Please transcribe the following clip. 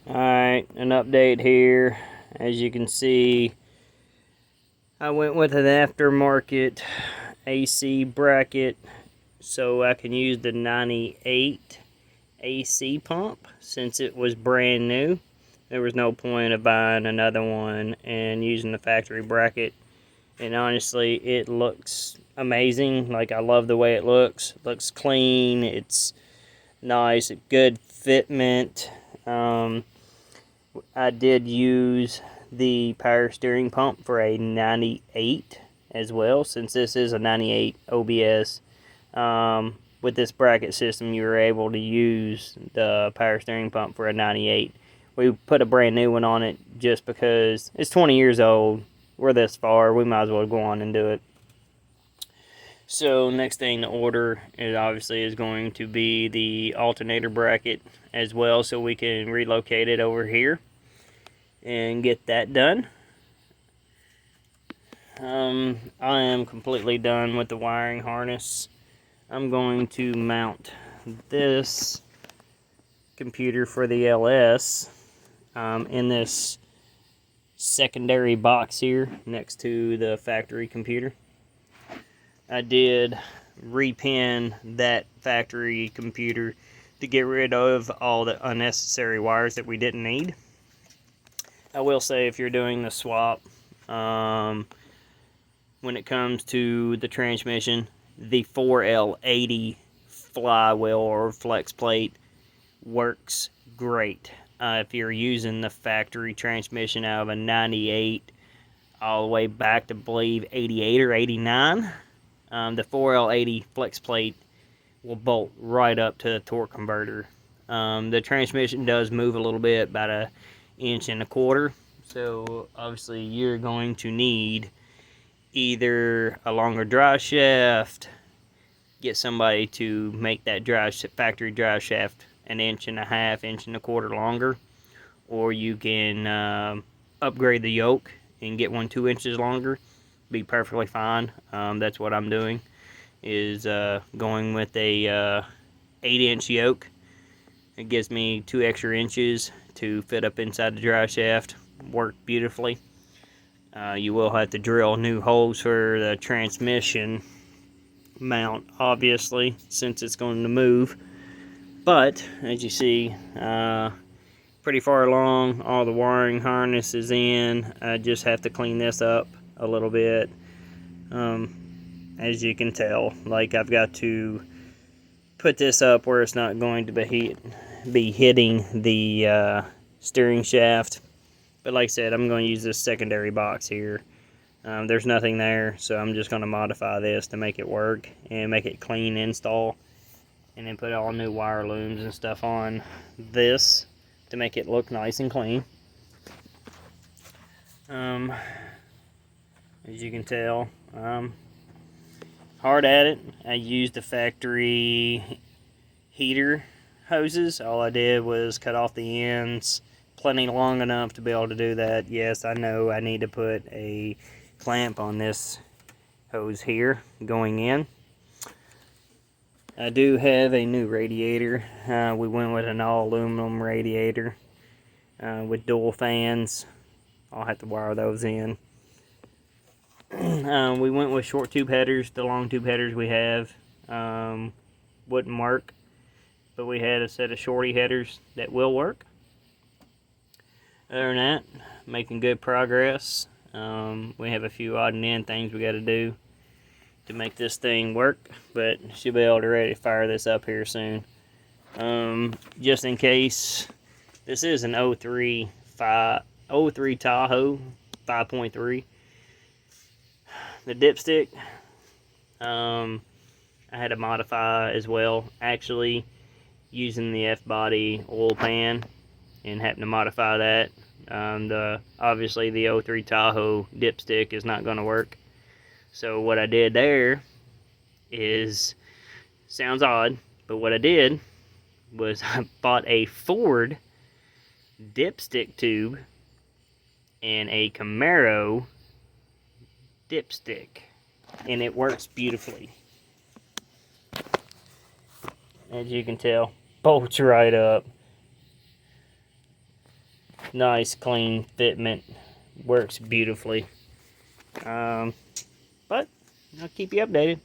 Alright, an update here. As you can see, I went with an aftermarket AC bracket so I can use the 98 AC pump since it was brand new. There was no point of buying another one and using the factory bracket. And honestly, it looks amazing. Like, I love the way it looks. It looks clean. It's nice. Good fitment. I did use the power steering pump for a 98 as well, since this is a 98 OBS. With this bracket system, you were able to use the power steering pump for a 98. We put a brand new one on it just because it's 20 years old. We're this far, we might as well go on and do it. So next thing to order is obviously going to be the alternator bracket as well, so we can relocate it over here and get that done. I am completely done with the wiring harness. I'm going to mount this computer for the LS in this secondary box here next to the factory computer. I did repin that factory computer to get rid of all the unnecessary wires that we didn't need. I will say, if you're doing the swap, when it comes to the transmission, the 4L80 flywheel or flex plate works great. If you're using the factory transmission out of a 98 all the way back to, I believe, 88 or 89, the 4L80 flex plate will bolt right up to the torque converter. The transmission does move a little bit, about an inch and a quarter, so obviously you're going to need either a longer drive shaft, get somebody to make that factory drive shaft an inch and a half, inch and a quarter longer, or you can upgrade the yoke and get one 2 inches longer. Be perfectly fine. That's what I'm doing, is going with a 8-inch yoke. It gives me 2 extra inches to fit up inside the drive shaft. Worked beautifully. You will have to drill new holes for the transmission mount, obviously, since it's going to move. But as you see, pretty far along. All the wiring harness is in. I just have to clean this up a little bit. As you can tell, like, I've got to put this up where it's not going to be hitting the steering shaft. But like I said, I'm going to use this secondary box here. There's nothing there, so I'm just going to modify this to make it work and make it clean install, and then put all new wire looms and stuff on this to make it look nice and clean. As you can tell, hard at it. I used the factory heater hoses. All I did was cut off the ends plenty long enough to be able to do that. Yes, I know I need to put a clamp on this hose here going in. I do have a new radiator. We went with an all aluminum radiator with dual fans. I'll have to wire those in. We went with short tube headers. The long tube headers we have wouldn't work, but we had a set of shorty headers that will work. Other than that, making good progress. We have a few odd and end things we got to do to make this thing work, but should be able to ready to fire this up here soon. Just in case, this is an 03 Tahoe 5.3. The dipstick, I had to modify as well, actually using the F-body oil pan, and having to modify that. Obviously the 03 Tahoe dipstick is not going to work. So what I did there is, sounds odd, but what I did was I bought a Ford dipstick tube and a Camaro dipstick, and it works beautifully. As you can tell, bolts right up. nice, clean fitment. Works beautifully. But I'll keep you updated.